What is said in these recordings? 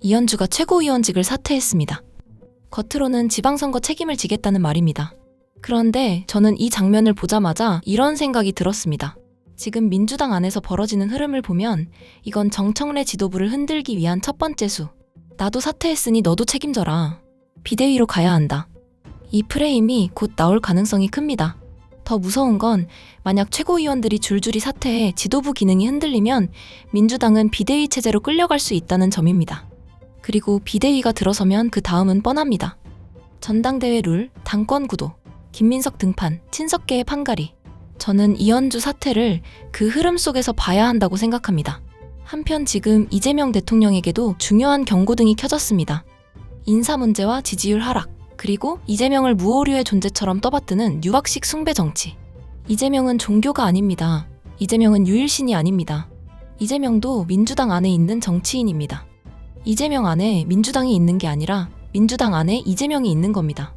이현주가 최고위원직을 사퇴했습니다. 겉으로는 지방선거 책임을 지겠다는 말입니다. 그런데 저는 이 장면을 보자마자 이런 생각이 들었습니다. 지금 민주당 안에서 벌어지는 흐름을 보면 이건 정청래 지도부를 흔들기 위한 첫 번째 수. 나도 사퇴했으니 너도 책임져라. 비대위로 가야 한다. 이 프레임이 곧 나올 가능성이 큽니다. 더 무서운 건 만약 최고위원들이 줄줄이 사퇴해 지도부 기능이 흔들리면 민주당은 비대위 체제로 끌려갈 수 있다는 점입니다. 그리고 비대위가 들어서면 그 다음은 뻔합니다. 전당대회 룰, 당권 구도, 김민석 등판, 친석계의 판가리. 저는 이현주 사퇴를 그 흐름 속에서 봐야 한다고 생각합니다. 한편 지금 이재명 대통령에게도 중요한 경고등이 켜졌습니다. 인사 문제와 지지율 하락, 그리고 이재명을 무오류의 존재처럼 떠받드는 유학식 숭배 정치. 이재명은 종교가 아닙니다. 이재명은 유일신이 아닙니다. 이재명도 민주당 안에 있는 정치인입니다. 이재명 안에 민주당이 있는 게 아니라 민주당 안에 이재명이 있는 겁니다.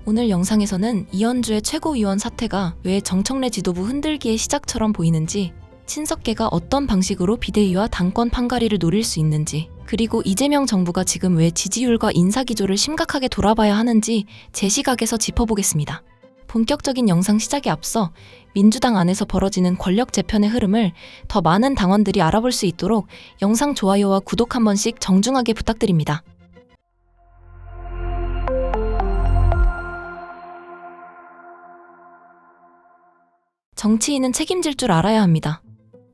오늘 영상에서는 이현주의 최고위원 사퇴가 왜 정청래 지도부 흔들기의 시작처럼 보이는지, 친석계가 어떤 방식으로 비대위와 당권 판가리를 노릴 수 있는지, 그리고 이재명 정부가 지금 왜 지지율과 인사기조를 심각하게 돌아봐야 하는지 제 시각에서 짚어보겠습니다. 본격적인 영상 시작에 앞서 민주당 안에서 벌어지는 권력 재편의 흐름을 더 많은 당원들이 알아볼 수 있도록 영상 좋아요와 구독 한 번씩 정중하게 부탁드립니다. 정치인은 책임질 줄 알아야 합니다.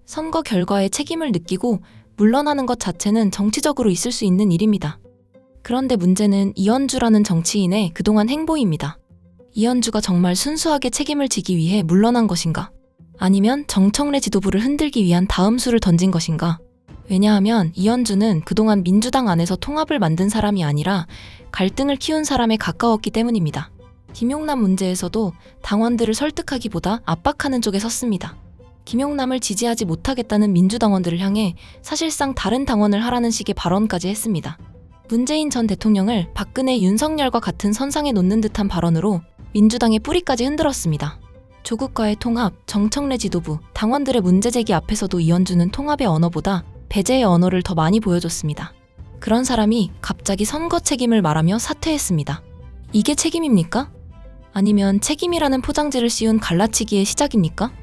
선거 결과에 책임을 느끼고 물러나는 것 자체는 정치적으로 있을 수 있는 일입니다. 그런데 문제는 이현주라는 정치인의 그동안 행보입니다. 이현주가 정말 순수하게 책임을 지기 위해 물러난 것인가? 아니면 정청래 지도부를 흔들기 위한 다음 수를 던진 것인가? 왜냐하면 이현주는 그동안 민주당 안에서 통합을 만든 사람이 아니라 갈등을 키운 사람에 가까웠기 때문입니다. 김용남 문제에서도 당원들을 설득하기보다 압박하는 쪽에 섰습니다. 김용남을 지지하지 못하겠다는 민주당원들을 향해 사실상 다른 당원을 하라는 식의 발언까지 했습니다. 문재인 전 대통령을 박근혜, 윤석열과 같은 선상에 놓는 듯한 발언으로 민주당의 뿌리까지 흔들었습니다. 조국과의 통합, 정청래 지도부, 당원들의 문제제기 앞에서도 이현주는 통합의 언어보다 배제의 언어를 더 많이 보여줬습니다. 그런 사람이 갑자기 선거 책임을 말하며 사퇴했습니다. 이게 책임입니까? 아니면 책임이라는 포장지를 씌운 갈라치기의 시작입니까?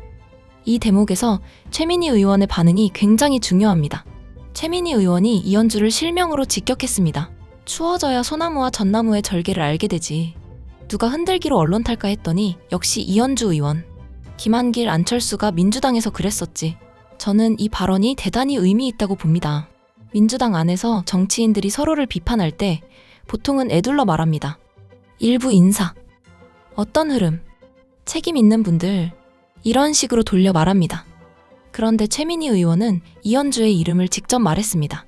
이 대목에서 최민희 의원의 반응이 굉장히 중요합니다. 최민희 의원이 이현주를 실명으로 직격했습니다. 추워져야 소나무와 전나무의 절개를 알게 되지. 누가 흔들기로 언론 탈까 했더니 역시 이현주 의원. 김한길, 안철수가 민주당에서 그랬었지. 저는 이 발언이 대단히 의미 있다고 봅니다. 민주당 안에서 정치인들이 서로를 비판할 때 보통은 에둘러 말합니다. 일부 인사, 어떤 흐름, 책임 있는 분들, 이런 식으로 돌려 말합니다. 그런데 최민희 의원은 이현주의 이름을 직접 말했습니다.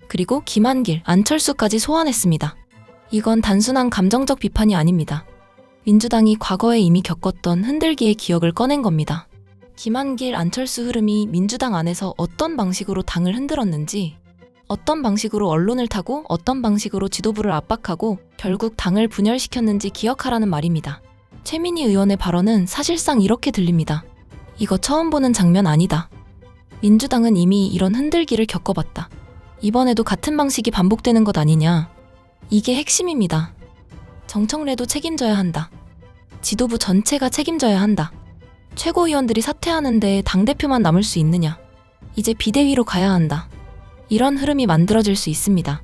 그리고 김한길, 안철수까지 소환했습니다. 이건 단순한 감정적 비판이 아닙니다. 민주당이 과거에 이미 겪었던 흔들기의 기억을 꺼낸 겁니다. 김한길, 안철수 흐름이 민주당 안에서 어떤 방식으로 당을 흔들었는지, 어떤 방식으로 언론을 타고 어떤 방식으로 지도부를 압박하고 결국 당을 분열시켰는지 기억하라는 말입니다. 최민희 의원의 발언은 사실상 이렇게 들립니다. 이거 처음 보는 장면 아니다. 민주당은 이미 이런 흔들기를 겪어봤다. 이번에도 같은 방식이 반복되는 것 아니냐. 이게 핵심입니다. 정청래도 책임져야 한다. 지도부 전체가 책임져야 한다. 최고위원들이 사퇴하는데 당대표만 남을 수 있느냐. 이제 비대위로 가야 한다. 이런 흐름이 만들어질 수 있습니다.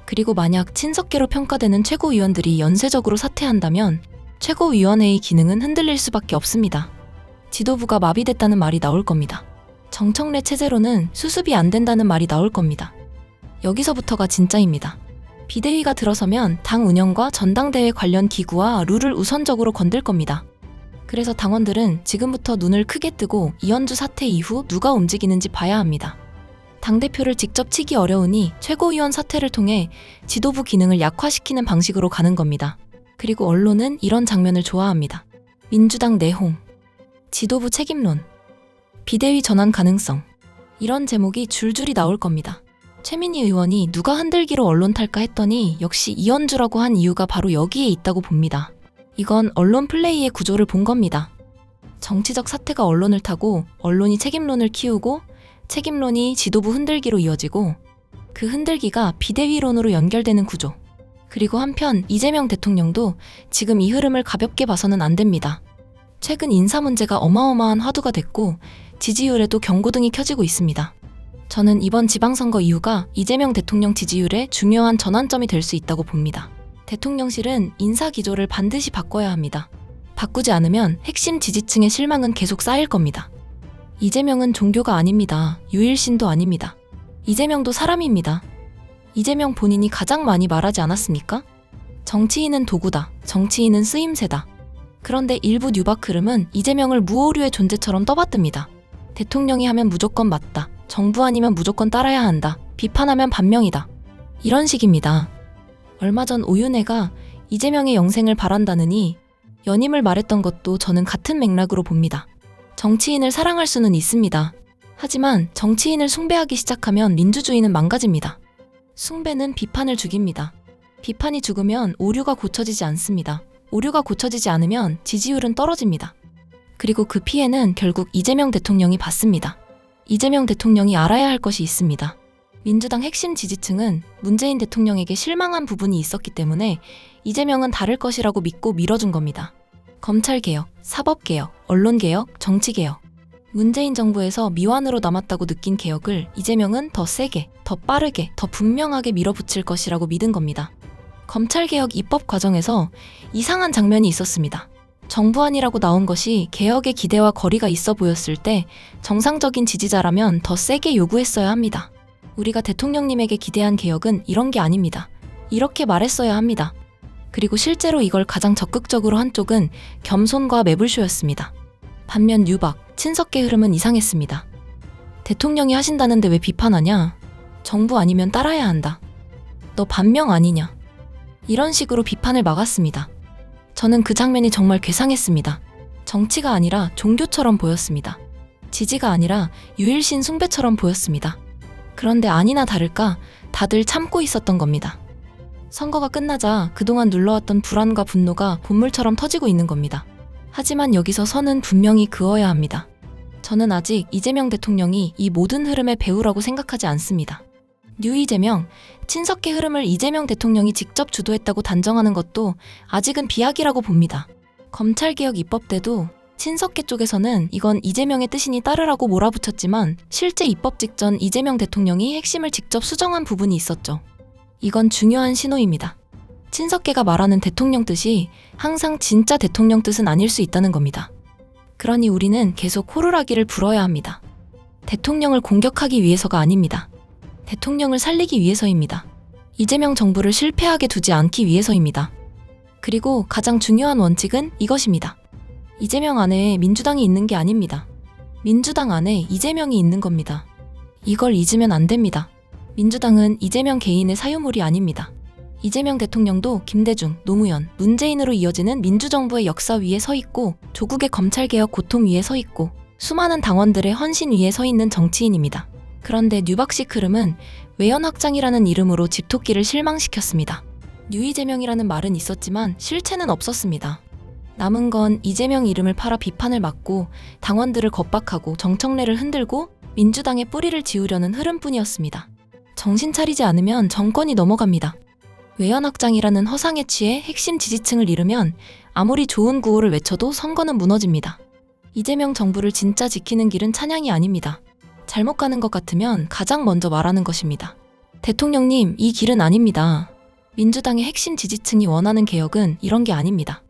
그리고 만약 친석계로 평가되는 최고위원들이 연쇄적으로 사퇴한다면 최고위원회의 기능은 흔들릴 수밖에 없습니다. 지도부가 마비됐다는 말이 나올 겁니다. 정청래 체제로는 수습이 안 된다는 말이 나올 겁니다. 여기서부터가 진짜입니다. 비대위가 들어서면 당 운영과 전당대회 관련 기구와 룰을 우선적으로 건들 겁니다. 그래서 당원들은 지금부터 눈을 크게 뜨고 이현주 사퇴 이후 누가 움직이는지 봐야 합니다. 당대표를 직접 치기 어려우니 최고위원 사퇴를 통해 지도부 기능을 약화시키는 방식으로 가는 겁니다. 그리고 언론은 이런 장면을 좋아합니다. 민주당 내홍, 지도부 책임론, 비대위 전환 가능성, 이런 제목이 줄줄이 나올 겁니다. 최민희 의원이 누가 흔들기로 언론 탈까 했더니 역시 이현주라고 한 이유가 바로 여기에 있다고 봅니다. 이건 언론 플레이의 구조를 본 겁니다. 정치적 사태가 언론을 타고 언론이 책임론을 키우고 책임론이 지도부 흔들기로 이어지고 그 흔들기가 비대위론으로 연결되는 구조. 그리고 한편 이재명 대통령도 지금 이 흐름을 가볍게 봐서는 안 됩니다. 최근 인사 문제가 어마어마한 화두가 됐고 지지율에도 경고등이 켜지고 있습니다. 저는 이번 지방선거 이후가 이재명 대통령 지지율에 중요한 전환점이 될 수 있다고 봅니다. 대통령실은 인사 기조를 반드시 바꿔야 합니다. 바꾸지 않으면 핵심 지지층의 실망은 계속 쌓일 겁니다. 이재명은 종교가 아닙니다. 유일신도 아닙니다. 이재명도 사람입니다. 이재명 본인이 가장 많이 말하지 않았습니까? 정치인은 도구다. 정치인은 쓰임새다. 그런데 일부 뉴박 흐름은 이재명을 무오류의 존재처럼 떠받듭니다. 대통령이 하면 무조건 맞다. 정부 아니면 무조건 따라야 한다. 비판하면 반명이다. 이런 식입니다. 얼마 전 오윤혜가 이재명의 영생을 바란다느니 연임을 말했던 것도 저는 같은 맥락으로 봅니다. 정치인을 사랑할 수는 있습니다. 하지만 정치인을 숭배하기 시작하면 민주주의는 망가집니다. 숭배는 비판을 죽입니다. 비판이 죽으면 오류가 고쳐지지 않습니다. 오류가 고쳐지지 않으면 지지율은 떨어집니다. 그리고 그 피해는 결국 이재명 대통령이 받습니다. 이재명 대통령이 알아야 할 것이 있습니다. 민주당 핵심 지지층은 문재인 대통령에게 실망한 부분이 있었기 때문에 이재명은 다를 것이라고 믿고 밀어준 겁니다. 검찰개혁, 사법개혁, 언론개혁, 정치개혁. 문재인 정부에서 미완으로 남았다고 느낀 개혁을 이재명은 더 세게, 더 빠르게, 더 분명하게 밀어붙일 것이라고 믿은 겁니다. 검찰개혁 입법 과정에서 이상한 장면이 있었습니다. 정부안이라고 나온 것이 개혁의 기대와 거리가 있어 보였을 때 정상적인 지지자라면 더 세게 요구했어야 합니다. 우리가 대통령님에게 기대한 개혁은 이런 게 아닙니다. 이렇게 말했어야 합니다. 그리고 실제로 이걸 가장 적극적으로 한 쪽은 겸손과 매불쇼였습니다. 반면 뉴박, 친석계 흐름은 이상했습니다. 대통령이 하신다는데 왜 비판하냐? 정부 아니면 따라야 한다. 너 반명 아니냐? 이런 식으로 비판을 막았습니다. 저는 그 장면이 정말 괴상했습니다. 정치가 아니라 종교처럼 보였습니다. 지지가 아니라 유일신 숭배처럼 보였습니다. 그런데 아니나 다를까 다들 참고 있었던 겁니다. 선거가 끝나자 그동안 눌러왔던 불안과 분노가 본물처럼 터지고 있는 겁니다. 하지만 여기서 선은 분명히 그어야 합니다. 저는 아직 이재명 대통령이 이 모든 흐름의 배우라고 생각하지 않습니다. 뉴 이재명, 친석계 흐름을 이재명 대통령이 직접 주도했다고 단정하는 것도 아직은 비약이라고 봅니다. 검찰개혁 입법 때도 친석계 쪽에서는 이건 이재명의 뜻이니 따르라고 몰아붙였지만 실제 입법 직전 이재명 대통령이 핵심을 직접 수정한 부분이 있었죠. 이건 중요한 신호입니다. 친석계가 말하는 대통령 뜻이 항상 진짜 대통령 뜻은 아닐 수 있다는 겁니다. 그러니 우리는 계속 호루라기를 불어야 합니다. 대통령을 공격하기 위해서가 아닙니다. 대통령을 살리기 위해서입니다. 이재명 정부를 실패하게 두지 않기 위해서입니다. 그리고 가장 중요한 원칙은 이것입니다. 이재명 안에 민주당이 있는 게 아닙니다. 민주당 안에 이재명이 있는 겁니다. 이걸 잊으면 안 됩니다. 민주당은 이재명 개인의 사유물이 아닙니다. 이재명 대통령도 김대중, 노무현, 문재인으로 이어지는 민주정부의 역사 위에 서 있고 조국의 검찰개혁 고통 위에 서 있고 수많은 당원들의 헌신 위에 서 있는 정치인입니다. 그런데 뉴박식 흐름은 외연 확장이라는 이름으로 집토끼를 실망시켰습니다. 뉴 이재명이라는 말은 있었지만 실체는 없었습니다. 남은 건 이재명 이름을 팔아 비판을 막고 당원들을 겁박하고 정청래를 흔들고 민주당의 뿌리를 지우려는 흐름뿐이었습니다. 정신 차리지 않으면 정권이 넘어갑니다. 외연 확장이라는 허상에 취해 핵심 지지층을 잃으면 아무리 좋은 구호를 외쳐도 선거는 무너집니다. 이재명 정부를 진짜 지키는 길은 찬양이 아닙니다. 잘못 가는 것 같으면 가장 먼저 말하는 것입니다. 대통령님, 이 길은 아닙니다. 민주당의 핵심 지지층이 원하는 개혁은 이런 게 아닙니다.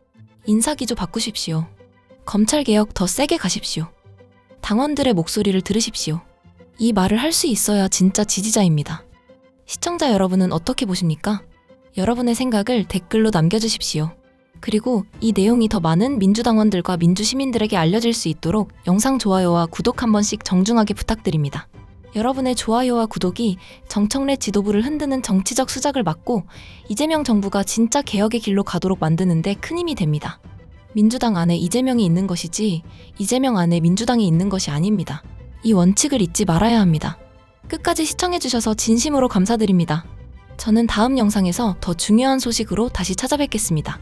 인사기조 바꾸십시오. 검찰개혁 더 세게 가십시오. 당원들의 목소리를 들으십시오. 이 말을 할 수 있어야 진짜 지지자입니다. 시청자 여러분은 어떻게 보십니까? 여러분의 생각을 댓글로 남겨주십시오. 그리고 이 내용이 더 많은 민주당원들과 민주시민들에게 알려질 수 있도록 영상 좋아요와 구독 한 번씩 정중하게 부탁드립니다. 여러분의 좋아요와 구독이 정청래 지도부를 흔드는 정치적 수작을 막고 이재명 정부가 진짜 개혁의 길로 가도록 만드는 데 큰 힘이 됩니다. 민주당 안에 이재명이 있는 것이지 이재명 안에 민주당이 있는 것이 아닙니다. 이 원칙을 잊지 말아야 합니다. 끝까지 시청해주셔서 진심으로 감사드립니다. 저는 다음 영상에서 더 중요한 소식으로 다시 찾아뵙겠습니다.